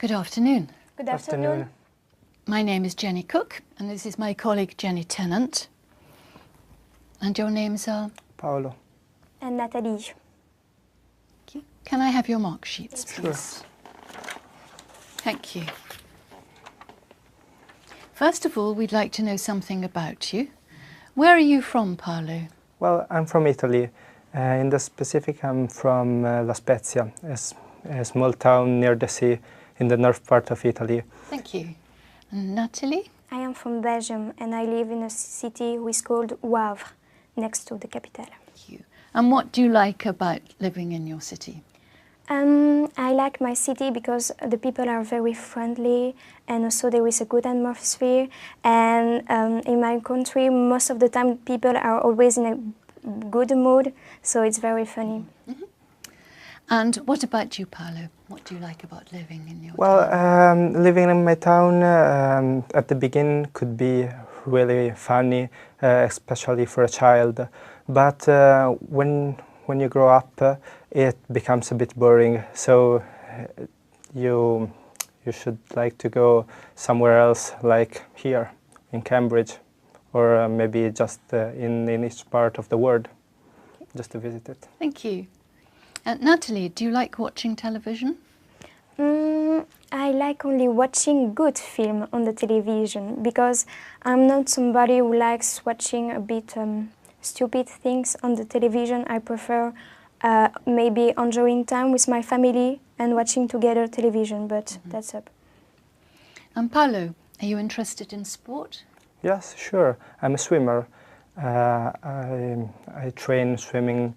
Good afternoon. Good afternoon. My name is Jenny Cook, and this is my colleague Jenny Tennant. And your names are? Paolo. And Nathalie. Thank you. Can I have your mark sheets, Sure. please? Thank you. First of all, we'd like to know something about you. Where are you from, Paolo? Well, I'm from Italy. In the specific, I'm from La Spezia, a small town near the sea in the north part of Italy. Thank you. And Natalie? I am from Belgium and I live in a city which is called Wavre, next to the capital. Thank you. And what do you like about living in your city? I like my city because the people are very friendly and also there is a good atmosphere. And in my country, most of the time people are always in a good mood, so it's very funny. Mm-hmm. And what about you, Paolo? What do you like about living in your Well, town? living in my town at the beginning could be really funny, especially for a child. But when you grow up, it becomes a bit boring. So you should like to go somewhere else, like here in Cambridge, or maybe just in each part of the world, just to visit it. Thank you. Natalie, do you like watching television? I like only watching good film on the television because I'm not somebody who likes watching a bit stupid things on the television. I prefer maybe enjoying time with my family and watching together television, but that's up. And Paolo, are you interested in sport? Yes, sure. I'm a swimmer. I train swimming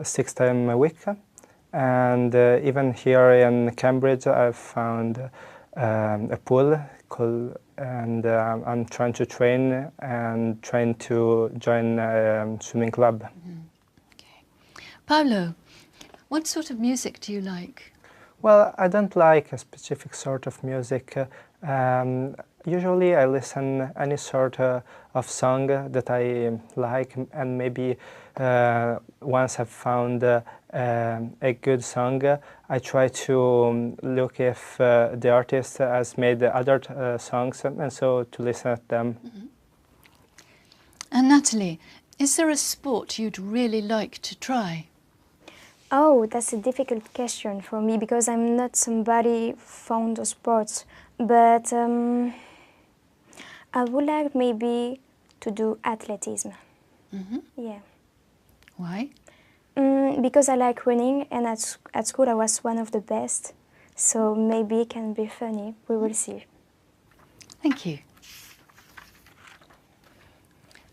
6 times a week. And even here in Cambridge, I've found a pool and I'm trying to train to join a swimming club. Mm-hmm. Okay. Paolo, what sort of music do you like? Well, I don't like a specific sort of music. Usually I listen any sort of song that I like, and maybe once I've found a good song, I try to look if the artist has made other songs, and so to listen at them. Mm-hmm. And Natalie, is there a sport you'd really like to try? Oh, that's a difficult question for me because I'm not somebody fond of sports, but I would like maybe to do athleticism. Mm-hmm. Yeah. Why? Because I like running, and at school I was one of the best, so maybe it can be funny. We will see. Thank you.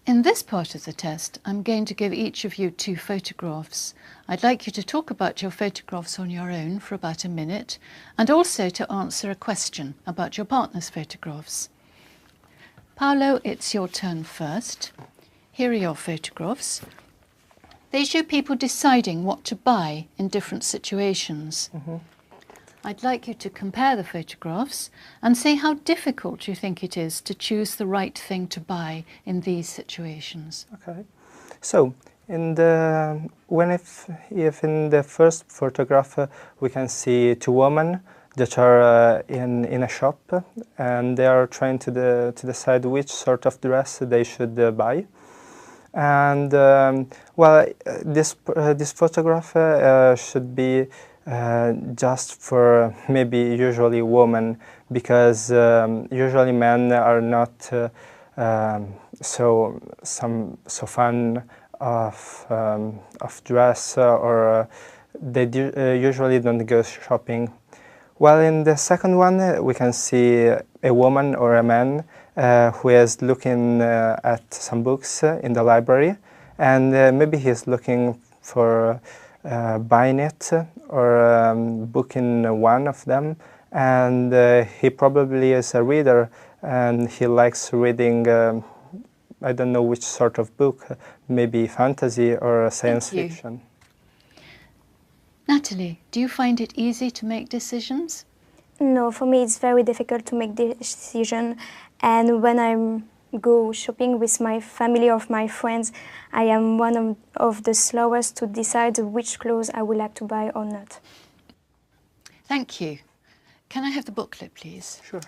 In this part of the test, I'm going to give each of you 2 photographs. I'd like you to talk about your photographs on your own for about a minute, and also to answer a question about your partner's photographs. Paolo, it's your turn first. Here are your photographs. They show people deciding what to buy in different situations. Mm-hmm. I'd like you to compare the photographs and say how difficult you think it is to choose the right thing to buy in these situations. Okay. So, if in the first photograph we can see 2 women that are in a shop, and they are trying to decide which sort of dress they should buy. And well, this photograph should be just for maybe usually women, because usually men are not so fun of dress, or they usually don't go shopping. While in the second one, we can see a woman or a man who is looking at some books in the library, and maybe he's looking for buying it or booking one of them, and he probably is a reader and he likes reading I don't know which sort of book, maybe fantasy or science fiction. Natalie, do you find it easy to make decisions? No, for me it's very difficult to make decisions, and when I go shopping with my family or my friends, I am one of the slowest to decide which clothes I would like to buy or not. Thank you. Can I have the booklet, please? Sure.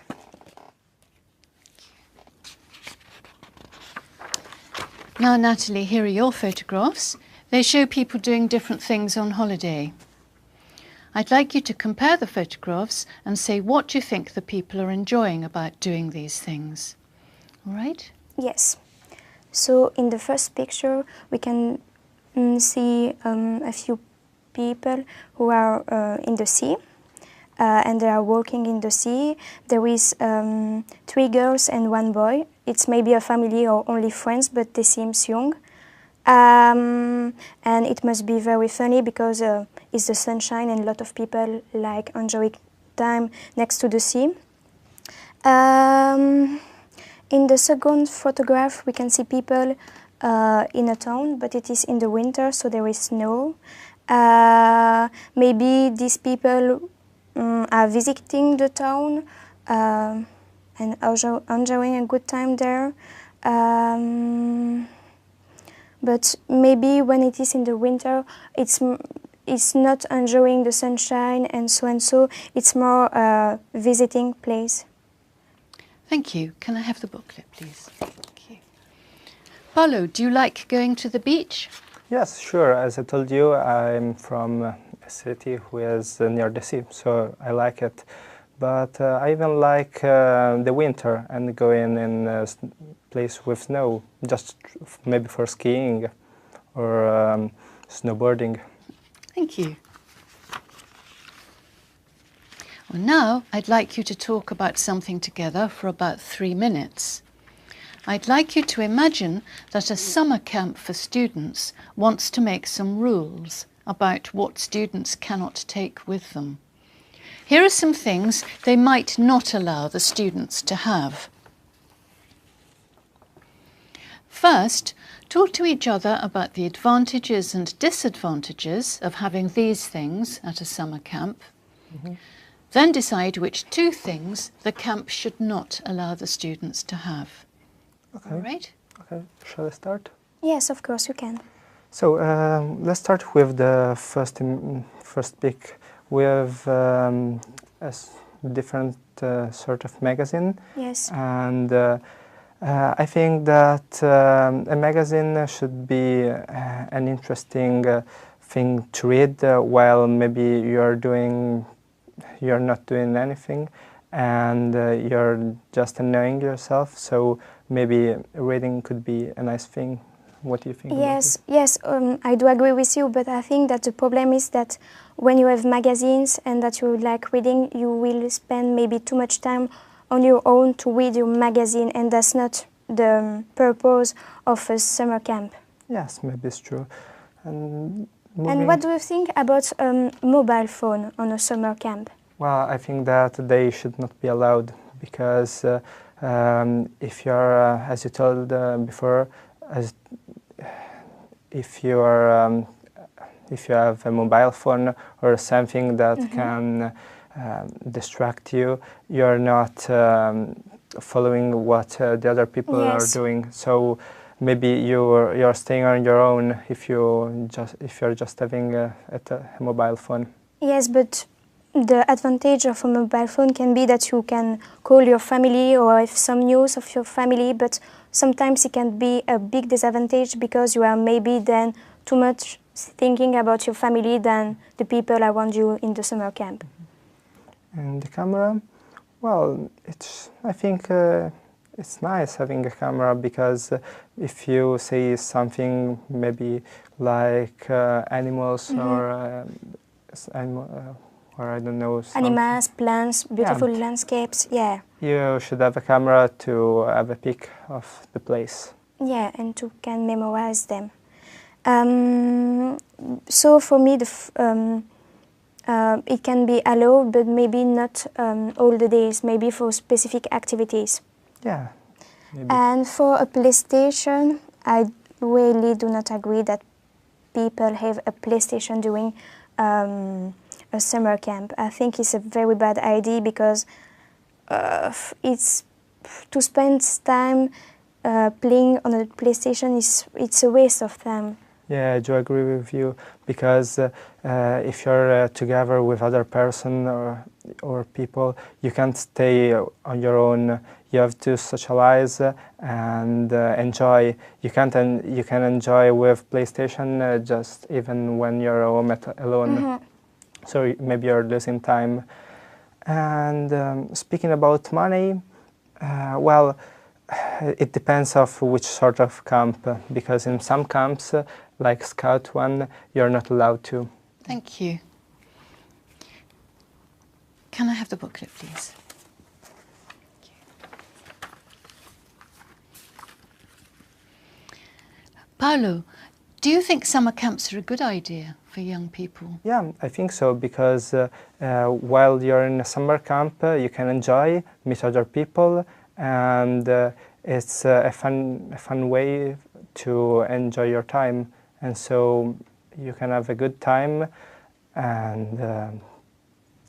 Now, Natalie, here are your photographs. They show people doing different things on holiday. I'd like you to compare the photographs and say what you think the people are enjoying about doing these things. All right? Yes. So in the first picture, we can see a few people who are in the sea, and they are walking in the sea. There is 3 girls and 1 boy. It's maybe a family or only friends, but they seem young. And it must be very funny because it's the sunshine and a lot of people like enjoying time next to the sea. In the second photograph, we can see people in a town, but it is in the winter, so there is snow. Maybe these people are visiting the town and also enjoying a good time there. But maybe when it is in the winter, it's not enjoying the sunshine and so. It's more a visiting place. Thank you. Can I have the booklet, please? Thank you. Paulo, do you like going to the beach? Yes, sure. As I told you, I'm from a city who is near the sea, so I like it. But I even like the winter and going in a place with snow, just maybe for skiing or snowboarding. Thank you. Well, now I'd like you to talk about something together for about 3 minutes. I'd like you to imagine that a summer camp for students wants to make some rules about what students cannot take with them. Here are some things they might not allow the students to have. First, talk to each other about the advantages and disadvantages of having these things at a summer camp. Then decide which 2 things the camp should not allow the students to have. Okay. All right? Okay, shall I start? Yes, of course you can. So let's start with the first pick. We have a different sort of magazine. Yes. And I think that a magazine should be an interesting thing to read while maybe you're not doing anything and you're just annoying yourself. So maybe reading could be a nice thing. What do you think? Yes, yes, I do agree with you, but I think that the problem is that when you have magazines and that you like reading, you will spend maybe too much time on your own to read your magazine, and that's not the purpose of a summer camp. Yes, maybe it's true. And what do you think about mobile phone on a summer camp? Well, I think that they should not be allowed because if you're, as you told before, if you have a mobile phone or something that can distract you, you're not following what the other people are doing. So maybe you're staying on your own if you're just having a mobile phone. Yes, but the advantage of a mobile phone can be that you can call your family or have some news of your family, but sometimes it can be a big disadvantage because you are maybe then too much thinking about your family than the people around you in the summer camp. And the camera? Well, I think it's nice having a camera because if you say something maybe like animals or I don't know. Animals, plants, beautiful landscapes, yeah. You should have a camera to have a pic of the place. Yeah, and to can memorize them. So for me, it can be allowed, but maybe not all the days, maybe for specific activities. Yeah. Maybe. And for a PlayStation, I really do not agree that people have a PlayStation during a summer camp. I think it's a very bad idea because it's to spend time playing on a PlayStation it's a waste of time. Yeah, I do agree with you, because if you're together with other person or people, you can't stay on your own. You have to socialize and enjoy. You can't. You can enjoy with PlayStation just even when you're home alone. So maybe you're losing time. And speaking about money, well, it depends of which sort of camp, because in some camps, like Scout one, you're not allowed to. Thank you. Can I have the booklet, please? Thank you. Paolo, do you think summer camps are a good idea for young people? Yeah, I think so, because while you're in a summer camp, you can enjoy, meet other people, and it's a fun way to enjoy your time, and so you can have a good time, and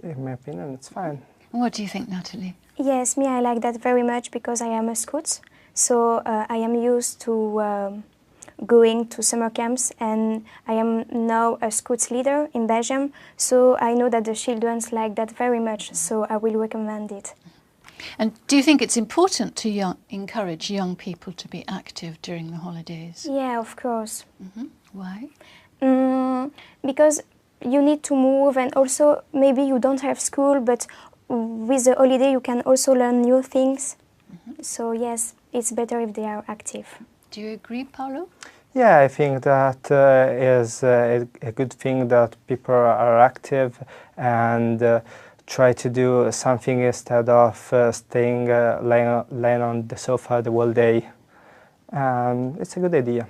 in my opinion, it's fine. What do you think, Natalie? Yes, me, I like that very much because I am a scout, so I am used to going to summer camps, and I am now a Scouts leader in Belgium, so I know that the children like that very much, so I will recommend it. And do you think it's important to encourage young people to be active during the holidays? Yeah, of course. Why? Because you need to move, and also maybe you don't have school, but with the holiday you can also learn new things. So yes, it's better if they are active. Do you agree, Paolo? Yeah, I think that is a good thing that people are active and try to do something instead of staying laying on the sofa the whole day. It's a good idea.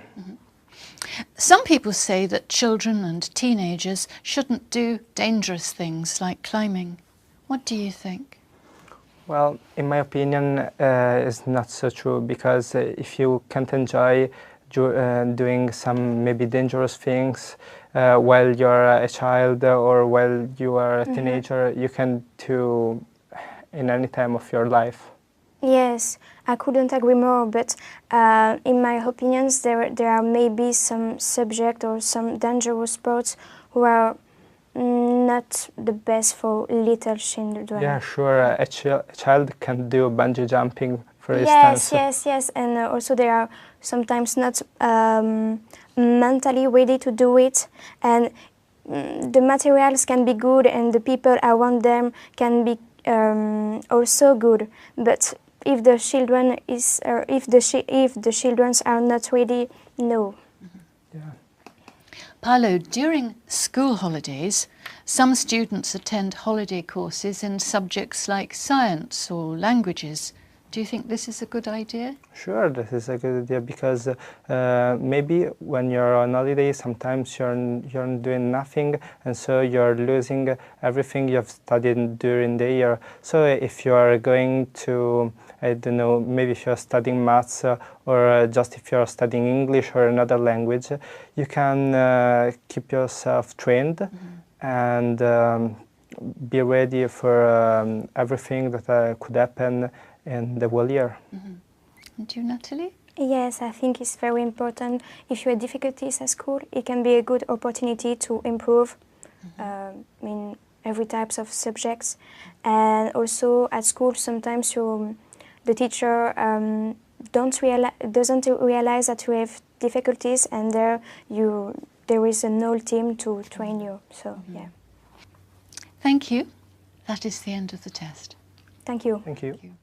Some people say that children and teenagers shouldn't do dangerous things like climbing. What do you think? Well, in my opinion, it's not so true, because if you can't enjoy doing some maybe dangerous things while you're a child or while you are a teenager, you can do in any time of your life. Yes, I couldn't agree more, but in my opinions there are maybe some subject or some dangerous sports who are not the best for little children. Yeah, sure. A child can do bungee jumping, for instance. Yes, and also they are sometimes not mentally ready to do it, and the materials can be good, and the people around them can be also good. But if the children if the children are not ready, no. Yeah. Paolo, during school holidays, some students attend holiday courses in subjects like science or languages. Do you think this is a good idea? Sure, this is a good idea, because maybe when you're on holiday, sometimes you're doing nothing, and so you're losing everything you've studied during the year. So if you are going to, I don't know, maybe if you're studying maths or just if you're studying English or another language, you can keep yourself trained and be ready for everything that could happen in the whole year. And you, Natalie? Yes, I think it's very important. If you have difficulties at school, it can be a good opportunity to improve in every types of subjects. And also at school, sometimes the teacher doesn't realize that you have difficulties, and there is an whole team to train you. So yeah. Thank you. That is the end of the test. Thank you. Thank you. Thank you.